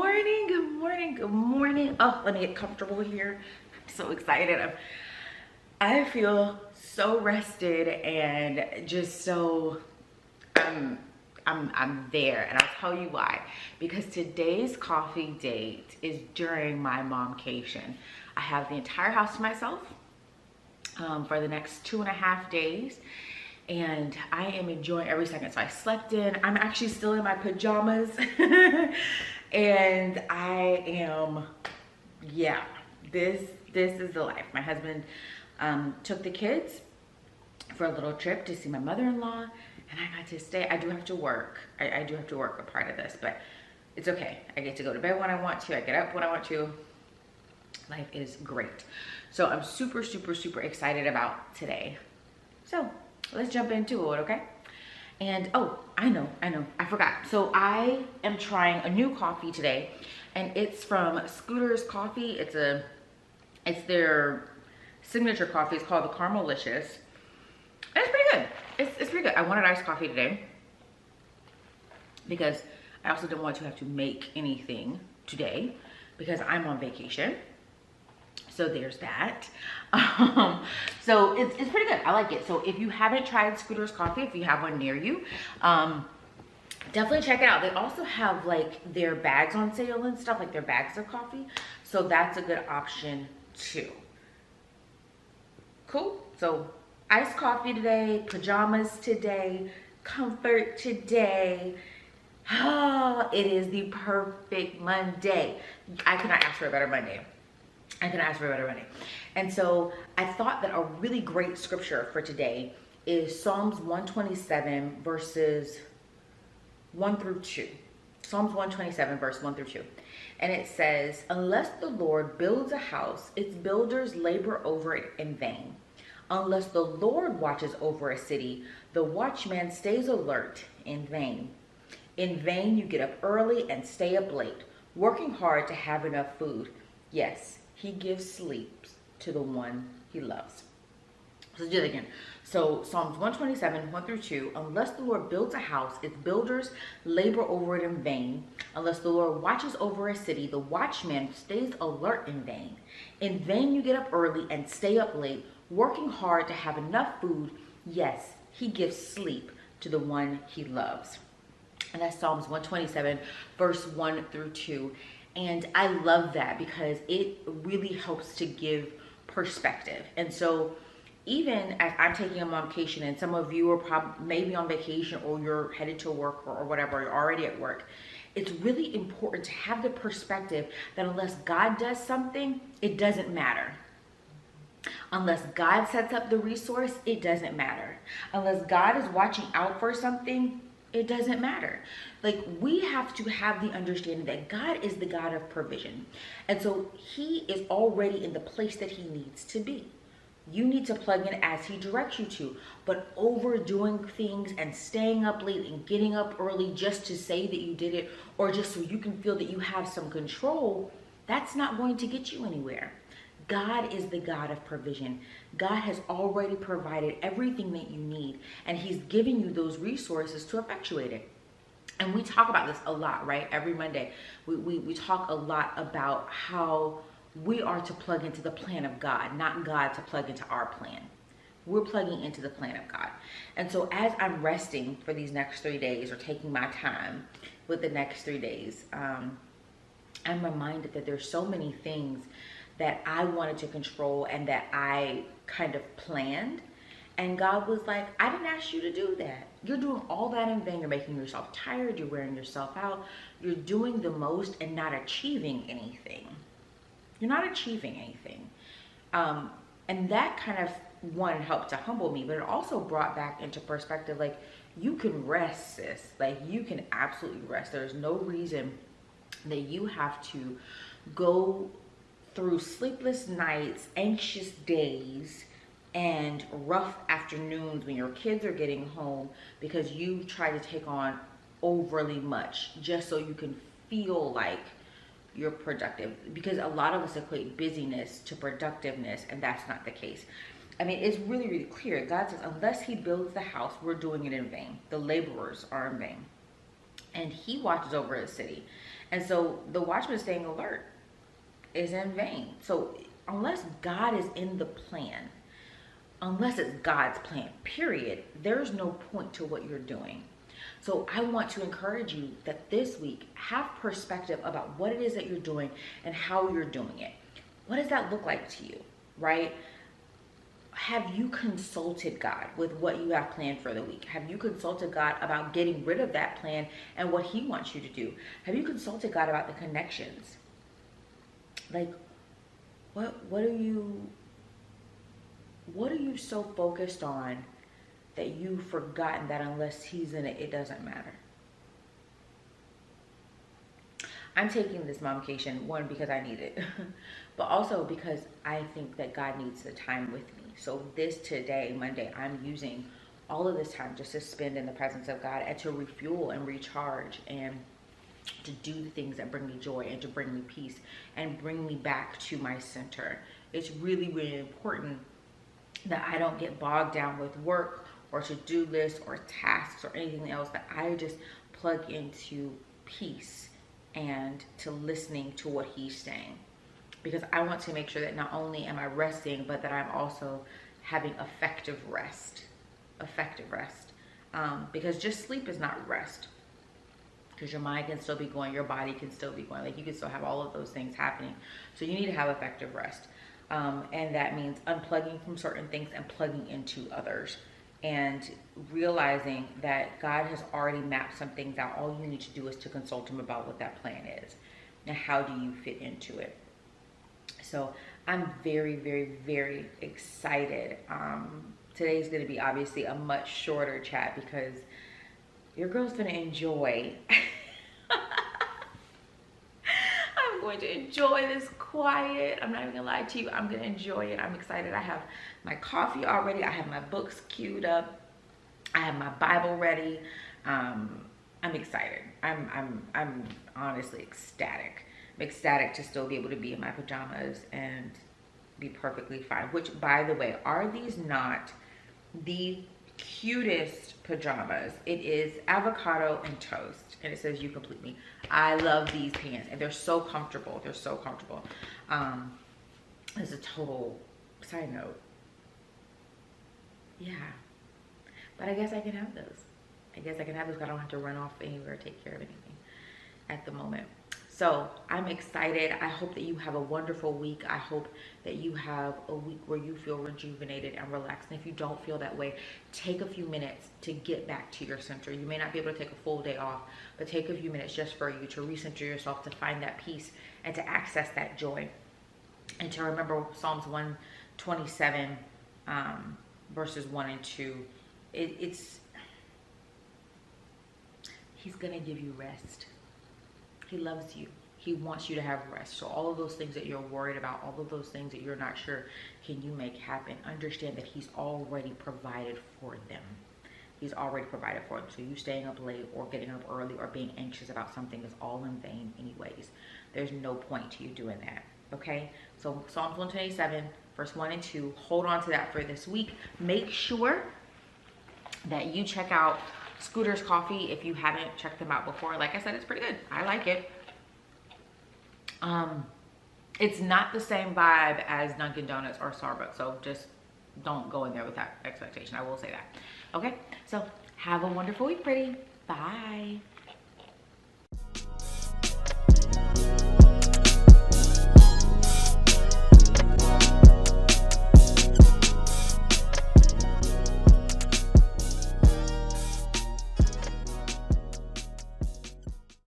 morning, good morning, good morning. Oh, let me get comfortable here. I'm so excited. I feel so rested and just so I'm there, and I'll tell you why. Because today's coffee date is during my momcation. I have the entire house to myself for the next 2.5 days, and I am enjoying every second. So I slept in. I'm actually still in my pajamas, and I am, yeah. This is the life. My husband took the kids for a little trip to see my mother-in-law, and I got to stay. I do have to work. I do have to work a part of this, but it's okay. I get to go to bed when I want to. I get up when I want to. Life is great. So I'm super, super, super excited about today. So let's jump into it, okay? And oh, I know, I forgot. So I am trying a new coffee today, and it's from Scooter's Coffee. It's their signature coffee. It's called the Caramelicious. And it's pretty good. It's pretty good. I wanted iced coffee today because I also didn't want to have to make anything today because I'm on vacation. So there's that. So it's pretty good. I like it. So if you haven't tried Scooter's Coffee, if you have one near you, definitely check it out. They also have like their bags on sale and stuff, like their bags of coffee. So that's a good option too. Cool. So iced coffee today, pajamas today, comfort today. Oh, it is the perfect Monday. I cannot ask for a better Monday. I can ask for a better Monday. And so I thought that a really great scripture for today is Psalms 127 verses 1 through 2. Psalms 127 verse 1 through 2. And it says, unless the Lord builds a house, its builders labor over it in vain. Unless the Lord watches over a city, the watchman stays alert in vain. In vain you get up early and stay up late, working hard to have enough food. Yes, he gives sleep to the one he loves. So do it again. So Psalms 127, 1 through 2. Unless the Lord builds a house, its builders labor over it in vain. Unless the Lord watches over a city, the watchman stays alert in vain. In vain you get up early and stay up late, working hard to have enough food. Yes, he gives sleep to the one he loves. And that's Psalms 127, verse 1 through 2. And I love that because it really helps to give perspective. And so even as I'm taking a momcation, and some of you are maybe on vacation, or you're headed to work, or whatever, you're already at work, it's really important to have the perspective that unless God does something, it doesn't matter. Unless God sets up the resource, it doesn't matter. Unless God is watching out for something, it doesn't matter. Like, we have to have the understanding that God is the God of provision. And so he is already in the place that he needs to be. You need to plug in as he directs you to. But overdoing things and staying up late and getting up early just to say that you did it, or just so you can feel that you have some control, that's not going to get you anywhere. God is the God of provision. God has already provided everything that you need, and he's giving you those resources to effectuate it. And we talk about this a lot, right? Every Monday, we talk a lot about how we are to plug into the plan of God, not God to plug into our plan. We're plugging into the plan of God. And so as I'm resting for these next 3 days, or taking my time with the next 3 days, I'm reminded that there's so many things that I wanted to control and that I kind of planned. And God was like, I didn't ask you to do that. You're doing all that in vain. You're making yourself tired. You're wearing yourself out. You're doing the most and not achieving anything. You're not achieving anything. And that kind of, one, helped to humble me, but it also brought back into perspective, like, you can rest, sis. Like, you can absolutely rest. There's no reason that you have to go through sleepless nights, anxious days, and rough afternoons when your kids are getting home because you try to take on overly much just so you can feel like you're productive. Because a lot of us equate busyness to productiveness, and that's not the case. I mean, it's really, really clear. God says, unless he builds the house, we're doing it in vain. The laborers are in vain. And he watches over his city. And so the watchman staying alert is in vain. So unless God is in the plan, unless it's God's plan, period, there's no point to what you're doing. So I want to encourage you that this week, have perspective about what it is that you're doing and how you're doing it. What does that look like to you, right? Have you consulted God with what you have planned for the week? Have you consulted God about getting rid of that plan and what he wants you to do? Have you consulted God about the connections? Like, what are you so focused on that you've forgotten that unless he's in it, it doesn't matter? I'm taking this momcation, one, because I need it, but also because I think that God needs the time with me. So today, Monday, I'm using all of this time just to spend in the presence of God and to refuel and recharge and to do the things that bring me joy and to bring me peace and bring me back to my center. It's really, really important that I don't get bogged down with work or to-do lists or tasks or anything else, that I just plug into peace and to listening to what he's saying. Because I want to make sure that not only am I resting, but that I'm also having effective rest. Because just sleep is not rest. Because your mind can still be going, your body can still be going. Like, you can still have all of those things happening. So you need to have effective rest. And that means unplugging from certain things and plugging into others. And realizing that God has already mapped some things out. All you need to do is to consult him about what that plan is. And how do you fit into it? So I'm very, very, very excited. Today's going to be obviously a much shorter chat because your girl's going to enjoy. I'm going to enjoy this quiet. I'm not even going to lie to you. I'm going to enjoy it. I'm excited. I have my coffee already. I have my books queued up. I have my Bible ready. I'm excited. I'm honestly ecstatic. I'm ecstatic to still be able to be in my pajamas and be perfectly fine. Which, by the way, are these not the cutest pajamas? It is avocado and toast, and it says "You complete me." I love these pants, and they're so comfortable. They're so comfortable. As a total side note, yeah. But I guess I can have those. I guess I can have those. I don't have to run off anywhere or take care of anything at the moment. So I'm excited. I hope that you have a wonderful week. I hope that you have a week where you feel rejuvenated and relaxed. And if you don't feel that way, take a few minutes to get back to your center. You may not be able to take a full day off, but take a few minutes just for you to recenter yourself, to find that peace and to access that joy. And to remember Psalms 127, verses 1 and 2. He's going to give you rest. He loves you. He wants you to have rest. So all of those things that you're worried about, all of those things that you're not sure can you make happen, understand that he's already provided for them. He's already provided for them. So you staying up late or getting up early or being anxious about something is all in vain anyways. There's no point to you doing that. Okay? So Psalms 127, verse 1 and 2. Hold on to that for this week. Make sure that you check out Scooter's Coffee if you haven't checked them out before. Like I said, it's pretty good. I like it. It's not the same vibe as Dunkin' Donuts or Starbucks, so just don't go in there with that expectation. I will say that. Okay, so have a wonderful week, pretty. Bye.